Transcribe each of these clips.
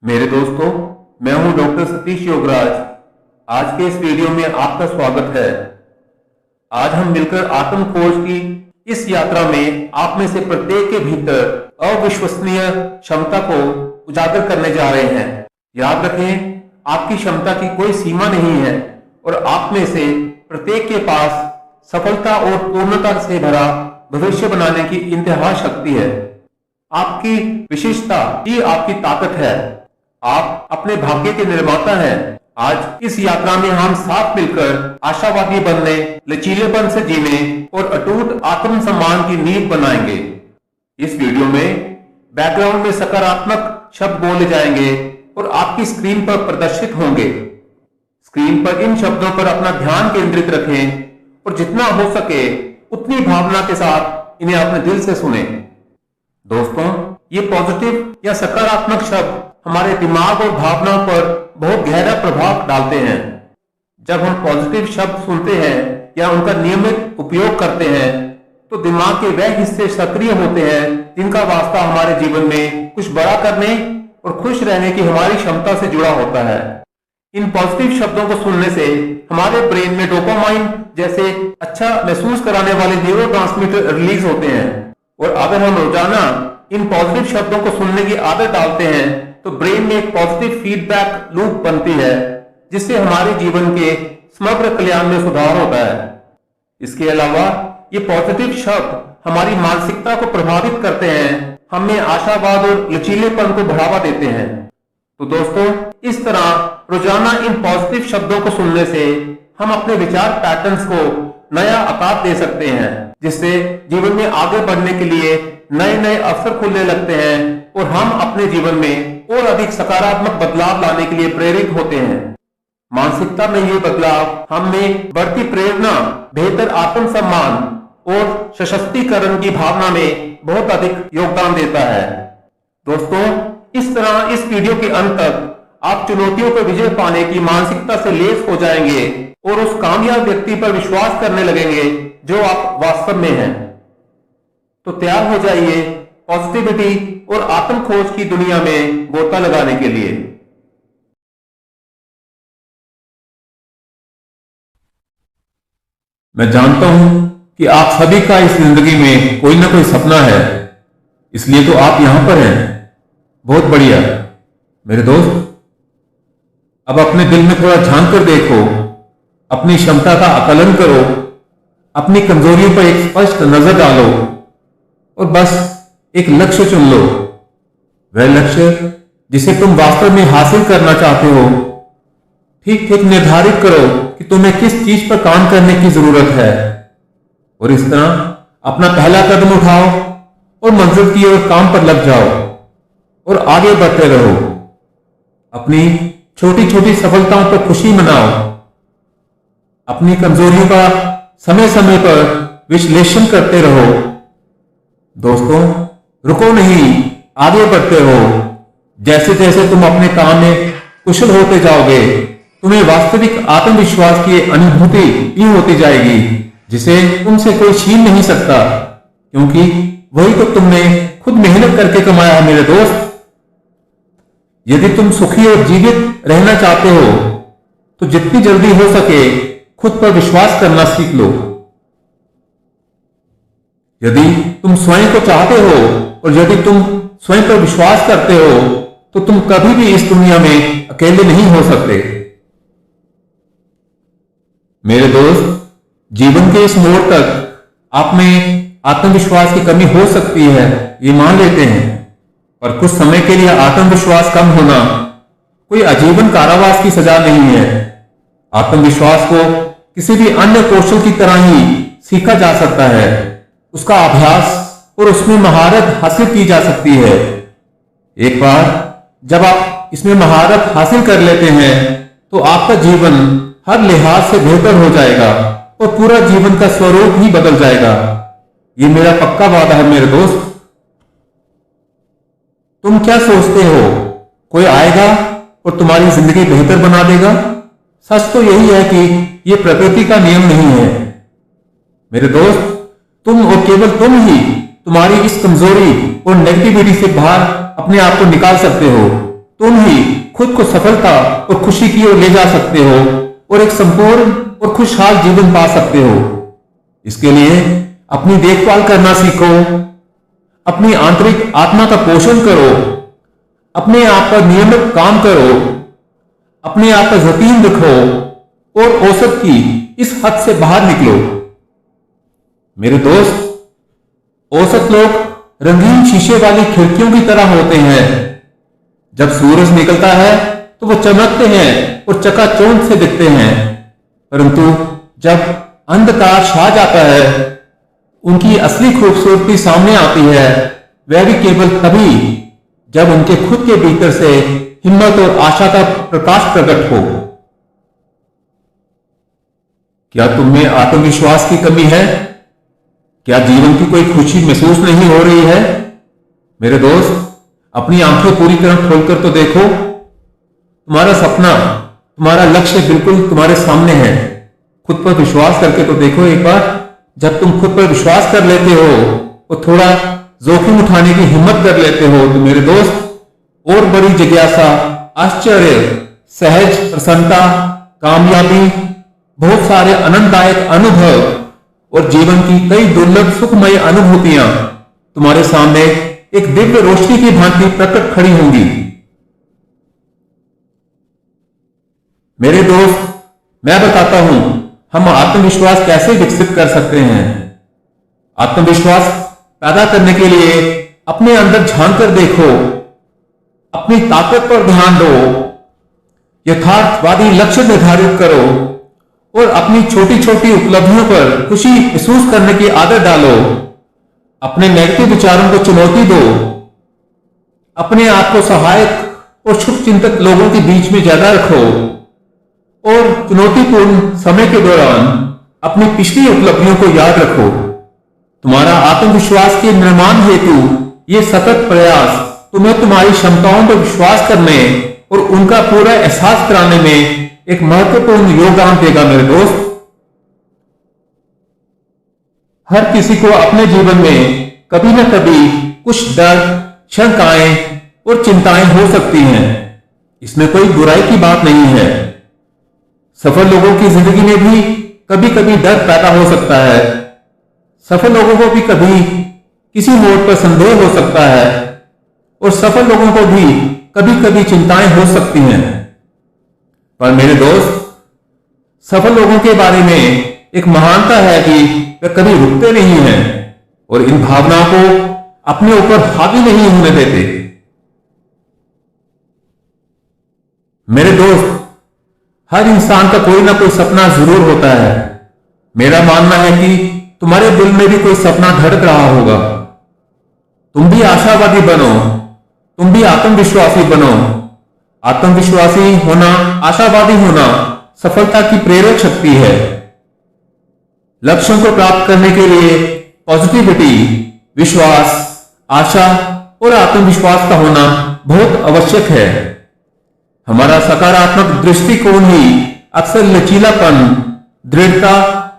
मेरे दोस्तों, मैं हूं डॉक्टर सतीश योगराज। आज के इस वीडियो में आपका स्वागत है। आज हम मिलकर आत्म खोज की इस यात्रा में आप में से प्रत्येक के भीतर अविश्वसनीय क्षमता को उजागर करने जा रहे हैं। याद रखें, आपकी क्षमता की कोई सीमा नहीं है और आप में से प्रत्येक के पास सफलता और पूर्णता से भरा भविष्य बनाने की इंतहा शक्ति है। आपकी विशेषता ही आपकी ताकत है। आप अपने भाग्य के निर्माता हैं। आज इस यात्रा में हम साथ मिलकर आशावादी बनने, लचीलेपन से जीने और अटूट आत्मसम्मान की नींव बनाएंगे। इस वीडियो में बैकग्राउंड में सकारात्मक शब्द बोले जाएंगे और आपकी स्क्रीन पर प्रदर्शित होंगे। स्क्रीन पर इन शब्दों पर अपना ध्यान केंद्रित रखें और जितना हो सके उतनी भावना के साथ इन्हें अपने दिल से सुने। दोस्तों, ये पॉजिटिव या सकारात्मक शब्द हमारे दिमाग और भावना पर बहुत गहरा प्रभाव डालते हैं। जब हम पॉजिटिव शब्द सुनते हैं या उनका नियमित उपयोग करते हैं तो दिमाग के वह हिस्से सक्रिय होते हैं जिनका वास्ता हमारे जीवन में कुछ बड़ा करने और खुश रहने की हमारी क्षमता से जुड़ा होता है। इन पॉजिटिव शब्दों को सुनने से हमारे ब्रेन में डोपामाइन जैसे अच्छा महसूस कराने वाले न्यूरोट्रांसमीटर रिलीज होते हैं और अगर हम रोजाना इन पॉजिटिव शब्दों को सुनने की आदत डालते हैं तो ब्रेन में एक पॉजिटिव फीडबैक लूप बनती है जिससे हमारे जीवन के समग्र कल्याण में सुधार होता है। इसके अलावा ये पॉजिटिव शब्द हमारी मानसिकता को प्रभावित करते हैं, हमें आशावाद और लचीलेपन को बढ़ावा देते हैं। तो दोस्तों, इस तरह रोजाना इन पॉजिटिव शब्दों को सुनने से हम अपने विचार पैटर्न्स को नया आकार दे सकते हैं, जिससे जीवन में आगे बढ़ने के लिए नए नए अवसर खुलने लगते हैं और हम अपने जीवन में और अधिक सकारात्मक बदलाव लाने के लिए प्रेरित होते हैं। मानसिकता में ये बदलाव हम में बढ़ती प्रेरणा, बेहतर आत्मसम्मान और सशक्तिकरण की भावना में बहुत अधिक योगदान देता है। दोस्तों, इस तरह इस वीडियो के अंत तक आप चुनौतियों पर विजय पाने की मानसिकता से लैस हो जाएंगे और उस कामयाब व्यक्ति पर विश्वास करने लगेंगे जो आप वास्तव में हैं। तो तैयार हो जाइए पॉजिटिविटी और आत्म खोज की दुनिया में गोता लगाने के लिए। मैं जानता हूं कि आप सभी का इस जिंदगी में कोई ना कोई सपना है, इसलिए तो आप यहां पर हैं। बहुत बढ़िया मेरे दोस्त। अब अपने दिल में थोड़ा झांक कर देखो, अपनी क्षमता का आकलन करो, अपनी कमजोरियों पर एक स्पष्ट नजर डालो और बस एक लक्ष्य चुन लो। वह लक्ष्य जिसे तुम वास्तव में हासिल करना चाहते हो। ठीक ठीक निर्धारित करो कि तुम्हें किस चीज पर काम करने की जरूरत है और इस तरह अपना पहला कदम उठाओ और मंजिल की ओर काम पर लग जाओ और आगे बढ़ते रहो। अपनी छोटी छोटी सफलताओं पर खुशी मनाओ। अपनी कमजोरियों का समय समय पर विश्लेषण करते रहो। दोस्तों, रुको नहीं, आगे बढ़ते हो। जैसे जैसे तुम अपने काम में कुशल होते जाओगे, तुम्हें वास्तविक आत्मविश्वास की अनुभूति ही होती जाएगी जिसे तुमसे कोई छीन नहीं सकता, क्योंकि वही तो तुमने खुद मेहनत करके कमाया है मेरे दोस्त। यदि तुम सुखी और जीवित रहना चाहते हो तो जितनी जल्दी हो सके खुद पर विश्वास करना सीख लो। यदि तुम स्वयं को चाहते हो और यदि तुम स्वयं पर विश्वास करते हो तो तुम कभी भी इस दुनिया में अकेले नहीं हो सकते। मेरे दोस्त, जीवन के इस मोड़ तक आप में आत्मविश्वास की कमी हो सकती है, ये मान लेते हैं, पर कुछ समय के लिए आत्मविश्वास कम होना कोई आजीवन कारावास की सजा नहीं है। आत्मविश्वास को किसी भी अन्य कौशल की तरह ही सीखा जा सकता है। उसका अभ्यास और उसमें महारत हासिल की जा सकती है। एक बार जब आप इसमें महारत हासिल कर लेते हैं तो आपका जीवन हर लिहाज से बेहतर हो जाएगा और पूरा जीवन का स्वरूप ही बदल जाएगा। ये मेरा पक्का वादा है मेरे दोस्त। तुम क्या सोचते हो, कोई आएगा और तुम्हारी जिंदगी बेहतर बना देगा? सच तो यही है कि यह प्रकृति का नियम नहीं है मेरे दोस्त। तुम और केवल तुम ही तुम्हारी इस कमजोरी और नेगेटिविटी से बाहर अपने आप को निकाल सकते हो। तुम ही खुद को सफलता और खुशी की ओर ले जा सकते हो और एक संपूर्ण और खुशहाल जीवन पा सकते हो। इसके लिए अपनी देखभाल करना सीखो, अपनी आंतरिक आत्मा का पोषण करो, अपने आप पर नियमित काम करो, अपने आप पर यकीन रखो और औसत की इस हद से बाहर निकलो। मेरे दोस्त, औसत लोग रंगीन शीशे वाली खिड़कियों की तरह होते हैं। जब सूरज निकलता है तो वो चमकते हैं और चकाचौंध से दिखते हैं, परंतु जब अंधकार छा जाता है उनकी असली खूबसूरती सामने आती है, वह भी केवल तभी जब उनके खुद के भीतर से हिम्मत और आशा का प्रकाश प्रकट हो। क्या तुम में आत्मविश्वास की कमी है? क्या जीवन की कोई खुशी महसूस नहीं हो रही है? मेरे दोस्त, अपनी आंखें पूरी तरह खोलकर तो देखो। तुम्हारा सपना, तुम्हारा लक्ष्य बिल्कुल तुम्हारे सामने है। खुद पर विश्वास करके तो देखो एक बार। जब तुम खुद पर विश्वास कर लेते हो और थोड़ा जोखिम उठाने की हिम्मत कर लेते हो तो मेरे दोस्त, और बड़ी जिज्ञासा, आश्चर्य, सहज प्रसन्नता, कामयाबी, बहुत सारे आनंददायक अनुभव और जीवन की कई दुर्लभ सुखमय अनुभूतियां तुम्हारे सामने एक दिव्य रोशनी की भांति प्रकट खड़ी होंगी। मेरे दोस्त, मैं बताता हूं हम आत्मविश्वास कैसे विकसित कर सकते हैं। आत्मविश्वास पैदा करने के लिए अपने अंदर झांक कर देखो, अपनी ताकत पर ध्यान दो, यथार्थवादी लक्ष्य निर्धारित करो और अपनी छोटी छोटी उपलब्धियों पर खुशी महसूस करने की आदत डालो। अपने नेगेटिव विचारों को चुनौती दो, अपने आप को सहायक और शुभचिंतक लोगों के बीच में ज्यादा रखो और चुनौतीपूर्ण समय के दौरान अपनी पिछली उपलब्धियों को याद रखो। तुम्हारा आत्मविश्वास के निर्माण हेतु ये सतत प्रयास तुम्हें तुम्हारी क्षमताओं पर विश्वास करने और उनका पूरा एहसास कराने में एक महत्वपूर्ण योगदान देगा। मेरे दोस्त, हर किसी को अपने जीवन में कभी न कभी कुछ डर, शंकाएं और चिंताएं हो सकती हैं। इसमें कोई बुराई की बात नहीं है। सफल लोगों की जिंदगी में भी कभी कभी डर पैदा हो सकता है। सफल लोगों को भी कभी किसी मोड़ पर संदेह हो सकता है और सफल लोगों को भी कभी कभी चिंताएं हो सकती हैं। पर मेरे दोस्त, सफल लोगों के बारे में एक महानता है कि वे कभी रुकते नहीं हैं और इन भावनाओं को अपने ऊपर हावी नहीं होने देते। मेरे दोस्त, हर इंसान का कोई ना कोई सपना जरूर होता है। मेरा मानना है कि तुम्हारे दिल में भी कोई सपना धड़क रहा होगा। तुम भी आशावादी बनो, तुम भी आत्मविश्वासी बनो। आत्मविश्वासी होना, आशावादी होना सफलता की प्रेरक शक्ति है। लक्ष्यों को प्राप्त करने के लिए पॉजिटिविटी, विश्वास, आशा और आत्मविश्वास का होना बहुत आवश्यक है। हमारा सकारात्मक दृष्टिकोण ही अक्सर लचीलापन, दृढ़ता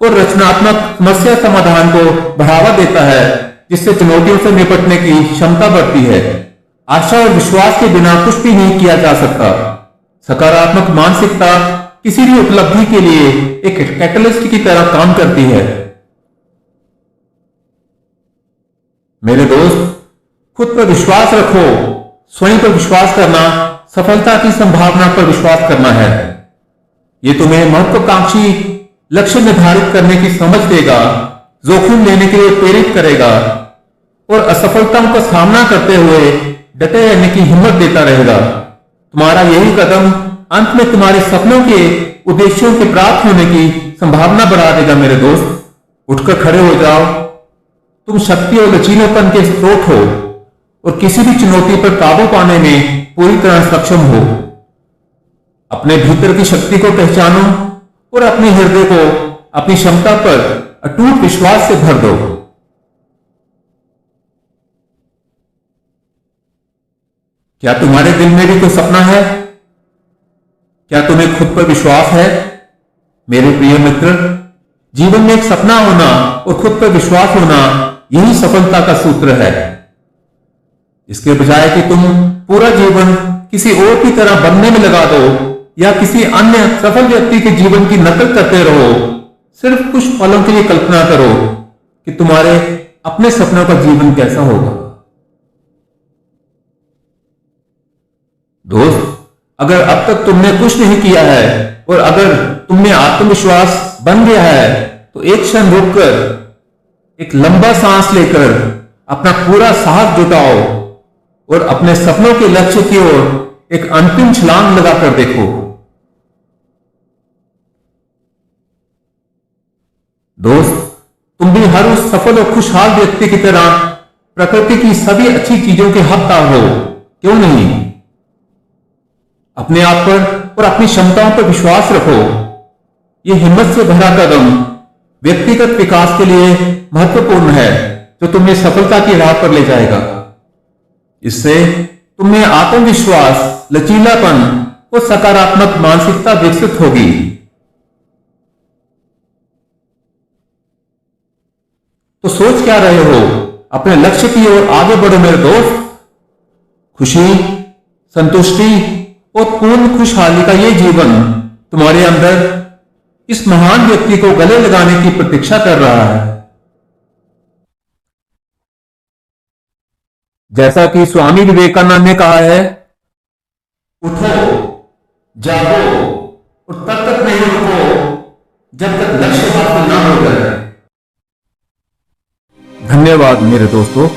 और रचनात्मक समस्या समाधान को बढ़ावा देता है, जिससे चुनौतियों से निपटने की क्षमता बढ़ती है। आशा और विश्वास के बिना कुछ भी नहीं किया जा सकता। सकारात्मक मानसिकता किसी भी उपलब्धि के लिए एक कैटलिस्ट की तरह काम करती है। मेरे दोस्त, खुद पर विश्वास रखो। स्वयं पर विश्वास करना सफलता की संभावना पर विश्वास करना है। यह तुम्हें महत्वाकांक्षी लक्ष्य निर्धारित करने की समझ देगा, जोखिम लेने के लिए प्रेरित करेगा और असफलताओं का सामना करते हुए डटे रहने की हिम्मत देता रहेगा। तुम्हारा यही कदम अंत में तुम्हारे सपनों के उद्देश्यों के प्राप्त होने की संभावना बढ़ा देगा। मेरे दोस्त, उठकर खड़े हो जाओ। तुम शक्ति और लचीलेपन के स्रोत हो और किसी भी चुनौती पर काबू पाने में पूरी तरह सक्षम हो। अपने भीतर की शक्ति को पहचानो और अपने हृदय को अपनी क्षमता पर अटूट विश्वास से भर दो। क्या तुम्हारे दिल में भी कोई सपना है? क्या तुम्हें खुद पर विश्वास है? मेरे प्रिय मित्र, जीवन में एक सपना होना और खुद पर विश्वास होना, यही सफलता का सूत्र है। इसके बजाय कि तुम पूरा जीवन किसी और की तरह बनने में लगा दो या किसी अन्य सफल व्यक्ति के जीवन की नकल करते रहो, सिर्फ कुछ पलों के लिए कल्पना करो कि तुम्हारे अपने सपनों का जीवन कैसा होगा। दोस्त, अगर अब तक तुमने कुछ नहीं किया है और अगर तुमने आत्मविश्वास बन गया है तो एक क्षण रुककर एक लंबा सांस लेकर अपना पूरा साहस जुटाओ और अपने सपनों के लक्ष्य की ओर एक अंतिम छलांग लगाकर देखो। दोस्त, तुम भी हर उस सफल और खुशहाल व्यक्ति की तरह प्रकृति की सभी अच्छी चीजों के हकदार हो, क्यों नहीं? अपने आप पर और अपनी क्षमताओं पर विश्वास रखो। यह हिम्मत से भरा कदम व्यक्तिगत विकास के लिए महत्वपूर्ण है, जो तुम्हें सफलता की राह पर ले जाएगा। इससे तुम्हें आत्मविश्वास, लचीलापन और सकारात्मक मानसिकता विकसित होगी। तो सोच क्या रहे हो? अपने लक्ष्य की ओर आगे बढ़ो मेरे दोस्त। खुशी, संतुष्टि और पूर्ण खुशहाली का ये जीवन तुम्हारे अंदर इस महान व्यक्ति को गले लगाने की प्रतीक्षा कर रहा है। जैसा कि स्वामी विवेकानंद ने कहा है, उठो, जागो और तब तक नहीं रुको जब तक लक्ष्य हासिल ना हो जाए। धन्यवाद मेरे दोस्तों।